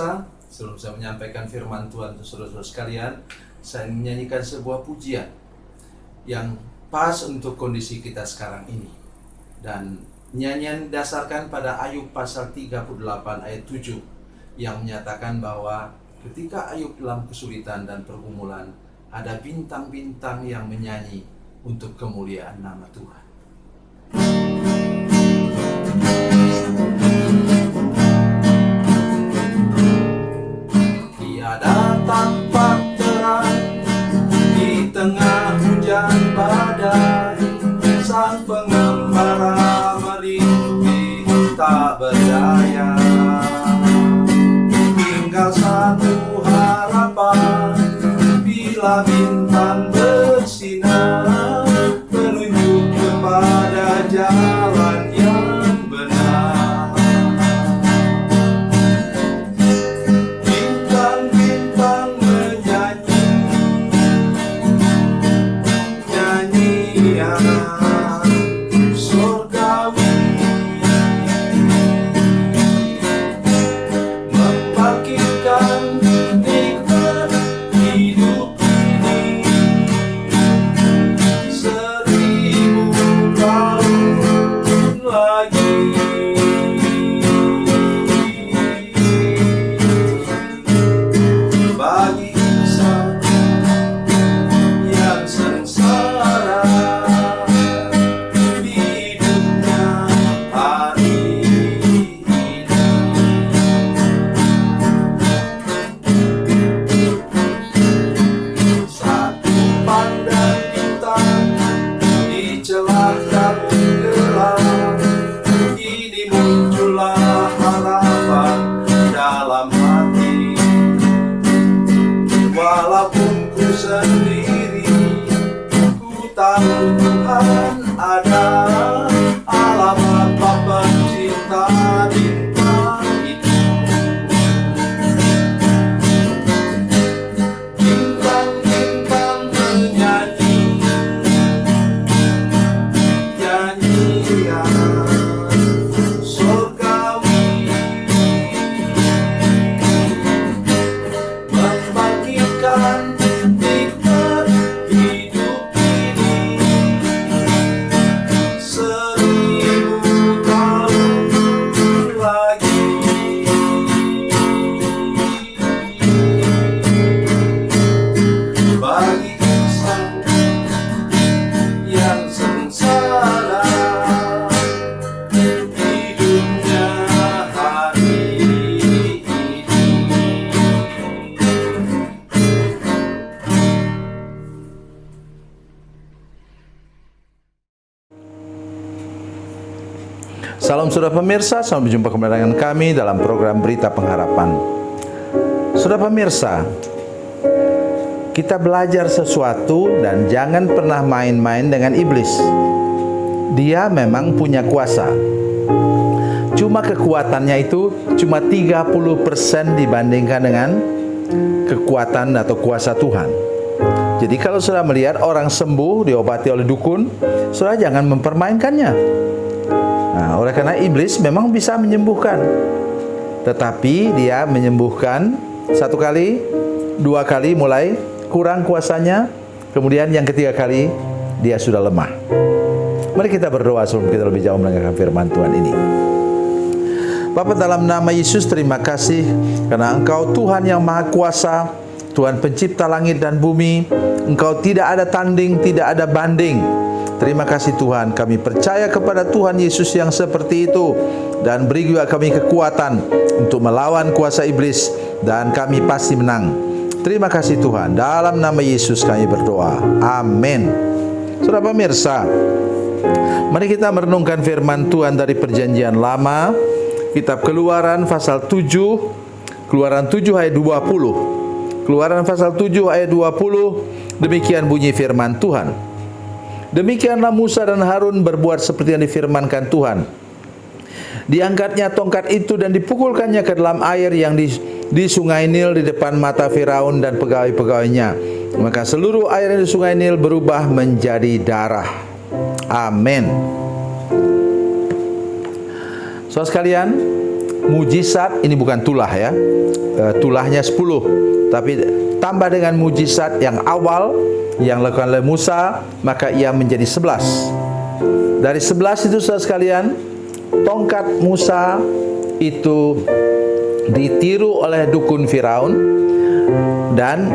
pemirsa, sebelum saya menyampaikan firman Tuhan untuk saudara-saudara sekalian, saya menyanyikan sebuah pujian yang pas untuk kondisi kita sekarang ini. Dan nyanyian didasarkan pada Ayub pasal 38 ayat 7 yang menyatakan bahwa ketika Ayub dalam kesulitan dan pergumulan, ada bintang-bintang yang menyanyi untuk kemuliaan nama Tuhan. Tiada tampak terang di tengah hujan badai, sang pengembara merintih tak berdaya. Tinggal satu harapan, bila bintang bersinar, menunjuk kepada jalan yang benar. Bintang-bintang menyanyi nyanyian surgawi, membangkitkan nikmat hidup ini 1000 tahun lagi. Bagi insan yang sengsara di hidupnya hari ini, satu pandang bintang di celah kabut gelap, ini muncullah harapan dalam hati. Walaupun ku sendiri, ku tahu Tuhan ada. Alamat Bapa cinta bintang itu. Bintang-bintang menyanyi nyanyian surgawi, membangkitkan nikmat hidup ini 1000 tahun lagi. Bagi insan yang sengsara hidupnya hari ini. Salam saudara pemirsa, selamat berjumpa kembali dengan kami dalam program Berita Pengharapan. Saudara pemirsa, kita belajar sesuatu dan jangan pernah main-main dengan iblis. Dia memang punya kuasa. Cuma kekuatannya itu cuma 30% dibandingkan dengan kekuatan atau kuasa Tuhan. Jadi kalau saudara melihat orang sembuh, diobati oleh dukun, saudara jangan mempermainkannya. Nah, oleh karena iblis memang bisa menyembuhkan, tetapi dia menyembuhkan 1 kali, 2 kali mulai kurang kuasanya, kemudian yang ketiga kali dia sudah lemah. Mari kita berdoa sebelum kita lebih jauh mendengarkan firman Tuhan ini. Bapa, dalam nama Yesus, terima kasih karena Engkau Tuhan yang Maha Kuasa, Tuhan pencipta langit dan bumi. Engkau tidak ada tanding, tidak ada banding. Terima kasih Tuhan, kami percaya kepada Tuhan Yesus yang seperti itu, dan beri juga kami kekuatan untuk melawan kuasa iblis, dan kami pasti menang. Terima kasih Tuhan, dalam nama Yesus kami berdoa, amin. Saudara pemirsa, mari kita merenungkan firman Tuhan dari Perjanjian Lama, kitab Keluaran pasal 7, Keluaran 7 ayat 20. Keluaran pasal 7 ayat 20, demikian bunyi firman Tuhan. Demikianlah Musa dan Harun berbuat seperti yang difirmankan Tuhan. Diangkatnya tongkat itu dan dipukulkannya ke dalam air yang di sungai Nil di depan mata Firaun dan pegawai-pegawainya. Maka seluruh air di sungai Nil berubah menjadi darah. Amin. Saudara sekalian, mujizat, ini bukan tulah ya, tulahnya 10, tapi tambah dengan mujizat yang awal yang dilakukan oleh Musa, maka ia menjadi 11. Dari 11 itu saudara sekalian, tongkat Musa itu ditiru oleh dukun Firaun, dan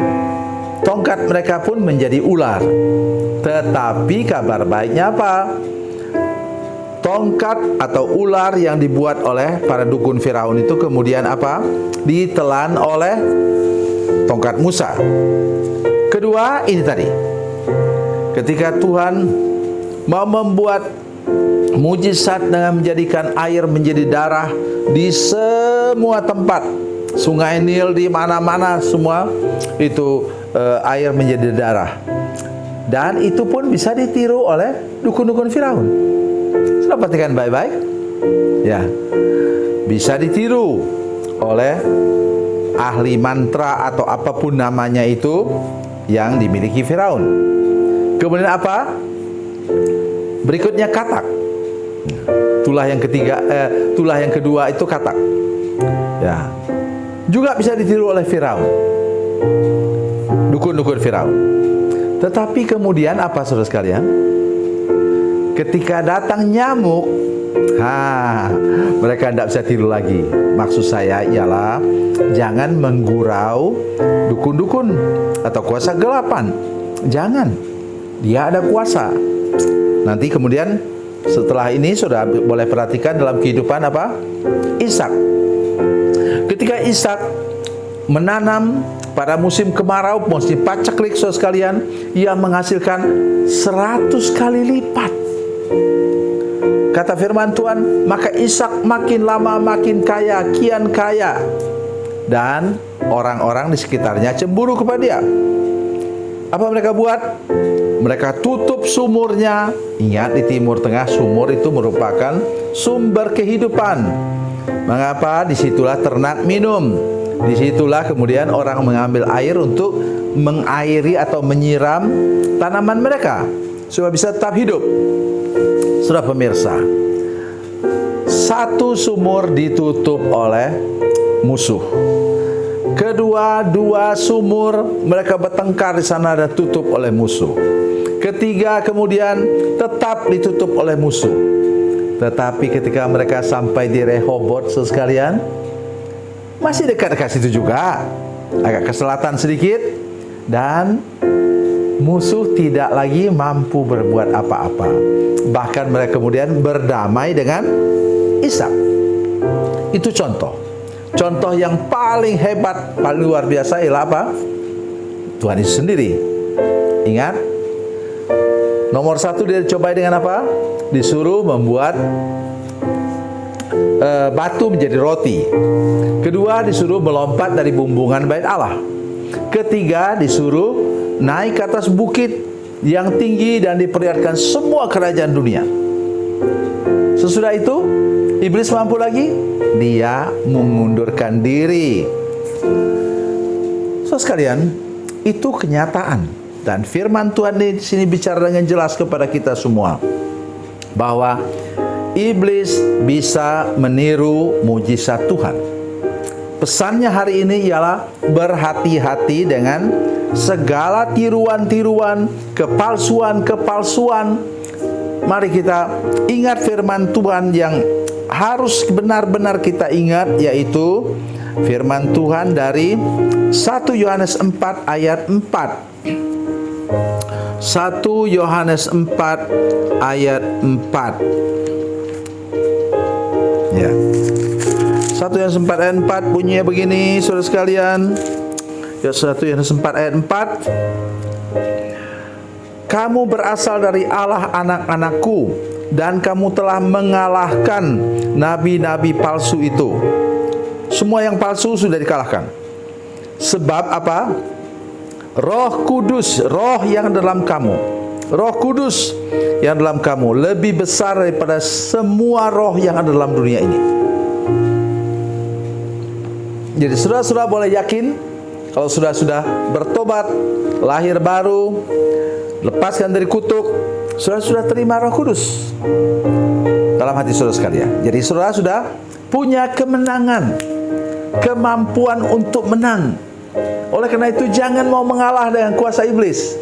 tongkat mereka pun menjadi ular. Tetapi kabar baiknya apa? Tongkat atau ular yang dibuat oleh para dukun Firaun itu kemudian apa? Ditelan oleh tongkat Musa. Kedua, ini tadi, ketika Tuhan mau membuat mujizat dengan menjadikan air menjadi darah di semua tempat, Sungai Nil di mana-mana semua itu air menjadi darah. Dan itu pun bisa ditiru oleh dukun-dukun Firaun. Sudah perhatikan baik-baik? Ya, bisa ditiru oleh ahli mantra atau apapun namanya itu yang dimiliki Firaun. Kemudian apa? Berikutnya katak. Tulah yang ketiga, tulah yang kedua itu katak. Ya, juga bisa ditiru oleh Firaun, dukun-dukun Firaun. Tetapi kemudian apa saudara sekalian? Ketika datang nyamuk, mereka tidak bisa tiru lagi. Maksud saya ialah jangan menggurau dukun-dukun atau kuasa gelapan. Jangan. Dia ada kuasa. Nanti kemudian setelah ini sudah boleh perhatikan dalam kehidupan apa? Ishak. Ketika Ishak menanam pada musim kemarau, musim paceklik saudara sekalian, ia menghasilkan 100 kali lipat. Kata firman Tuhan, maka Ishak makin lama makin kaya, kian kaya. Dan orang-orang di sekitarnya cemburu kepada dia. Apa mereka buat? Mereka tutup sumurnya. Ingat, di Timur Tengah sumur itu merupakan sumber kehidupan. Mengapa? Disitulah ternak minum. Disitulah kemudian orang mengambil air untuk mengairi atau menyiram tanaman mereka supaya bisa tetap hidup. Saudara pemirsa, satu sumur ditutup oleh musuh. Kedua, dua sumur mereka bertengkar di sana dan tutup oleh musuh. Ketiga, kemudian tetap ditutup oleh musuh. Tetapi ketika mereka sampai di Rehobot sekalian, masih dekat-dekat situ juga, agak ke selatan sedikit, dan musuh tidak lagi mampu berbuat apa-apa. Bahkan mereka kemudian berdamai dengan Ishak. Itu contoh. Contoh yang paling hebat, paling luar biasa ialah apa? Tuhan Yesus sendiri. Ingat, nomor satu dia cobai dengan apa? Disuruh membuat batu menjadi roti. Kedua, disuruh melompat dari bumbungan bait Allah. Ketiga, disuruh naik ke atas bukit yang tinggi dan diperlihatkan semua kerajaan dunia. Sesudah itu, iblis mampu lagi? Dia mengundurkan diri. Saudara sekalian, itu kenyataan. Dan firman Tuhan di sini bicara dengan jelas kepada kita semua bahwa iblis bisa meniru mujizat Tuhan. Pesannya hari ini ialah berhati-hati dengan segala tiruan-tiruan, kepalsuan-kepalsuan. Mari kita ingat firman Tuhan yang harus benar-benar kita ingat, yaitu firman Tuhan dari 1 Yohanes 4 ayat 4. 1 Yohanes 4 ayat 4. Ya. 1 Yohanes 4 ayat 4 bunyinya begini, saudara sekalian. Ya, 1 Yohanes 4 ayat 4. Kamu berasal dari Allah, anak-anakku, dan kamu telah mengalahkan nabi-nabi palsu itu. Semua yang palsu sudah dikalahkan. Sebab apa? Roh Kudus, roh yang dalam kamu, Roh Kudus yang dalam kamu lebih besar daripada semua roh yang ada dalam dunia ini. Jadi saudara-saudara boleh yakin, kalau sudah bertobat, lahir baru, lepaskan dari kutuk, saudara sudah terima Roh Kudus dalam hati saudara sekalian. Jadi saudara sudah punya kemenangan, kemampuan untuk menang. Oleh karena itu jangan mau mengalah dengan kuasa iblis.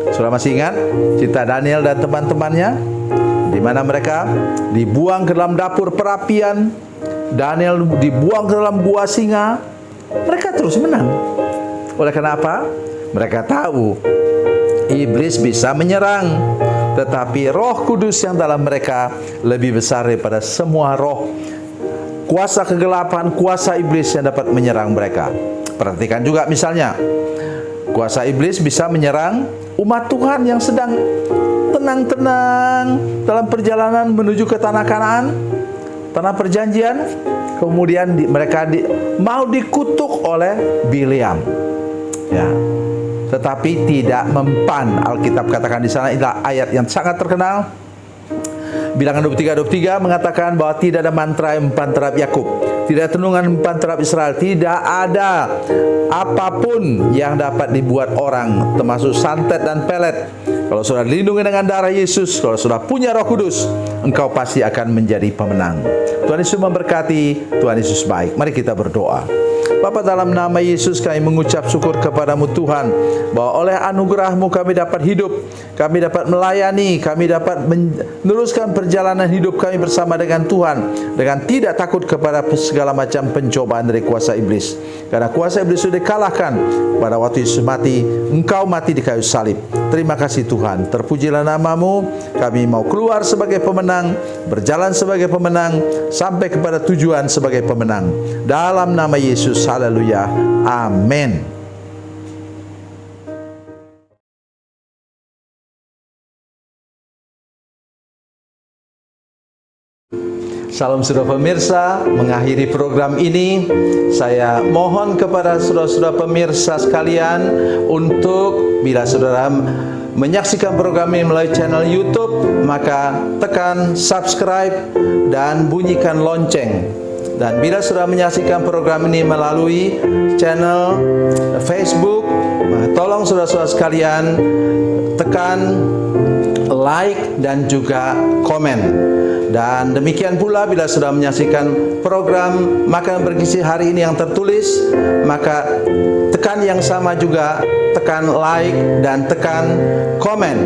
Sudah masih ingat cerita Daniel dan teman-temannya, di mana mereka dibuang ke dalam dapur perapian, Daniel dibuang ke dalam gua singa, mereka terus menang. Oleh karena apa? Mereka tahu iblis bisa menyerang, tetapi Roh Kudus yang dalam mereka lebih besar daripada semua roh, kuasa kegelapan, kuasa iblis yang dapat menyerang mereka. Perhatikan juga misalnya, kuasa iblis bisa menyerang umat Tuhan yang sedang tenang-tenang dalam perjalanan menuju ke tanah Kanaan, tanah perjanjian. Kemudian mereka mau dikutuk oleh Bileam, ya, tetapi tidak mempan. Alkitab katakan di sana, inilah ayat yang sangat terkenal. Bilangan 23:23 mengatakan bahwa tidak ada mantra yang mempan terhadap Yakub, tidak ada tenungan mempan terhadap Israel, tidak ada apapun yang dapat dibuat orang, termasuk santet dan pelet. Kalau sudah dilindungi dengan darah Yesus, kalau sudah punya Roh Kudus, engkau pasti akan menjadi pemenang. Tuhan Yesus memberkati, Tuhan Yesus baik. Mari kita berdoa. Bapa, dalam nama Yesus kami mengucap syukur kepadamu Tuhan, bahwa oleh anugerah-Mu kami dapat hidup, kami dapat melayani, kami dapat meneruskan perjalanan hidup kami bersama dengan Tuhan, dengan tidak takut kepada segala macam pencobaan dari kuasa iblis. Karena kuasa iblis sudah dikalahkan pada waktu Yesus mati, Engkau mati di kayu salib. Terima kasih Tuhan, terpujilah nama-Mu. Kami mau keluar sebagai pemenang, berjalan sebagai pemenang, sampai kepada tujuan sebagai pemenang. Dalam nama Yesus, haleluya, amin. Salam saudara pemirsa, mengakhiri program ini saya mohon kepada saudara-saudara pemirsa sekalian untuk bila saudara menyaksikan program ini melalui channel YouTube, maka tekan subscribe dan bunyikan lonceng. Dan bila saudara menyaksikan program ini melalui channel Facebook, tolong saudara-saudara sekalian tekan like dan juga komen. Dan demikian pula bila sudah menyaksikan program Makanan Bergizi hari ini yang tertulis, maka tekan yang sama juga, tekan like dan tekan komen.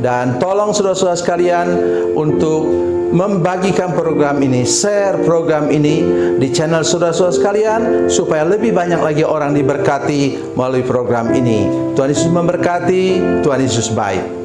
Dan tolong saudara-saudara sekalian untuk membagikan program ini, share program ini di channel saudara-saudara sekalian, supaya lebih banyak lagi orang diberkati melalui program ini. Tuhan Yesus memberkati, Tuhan Yesus baik.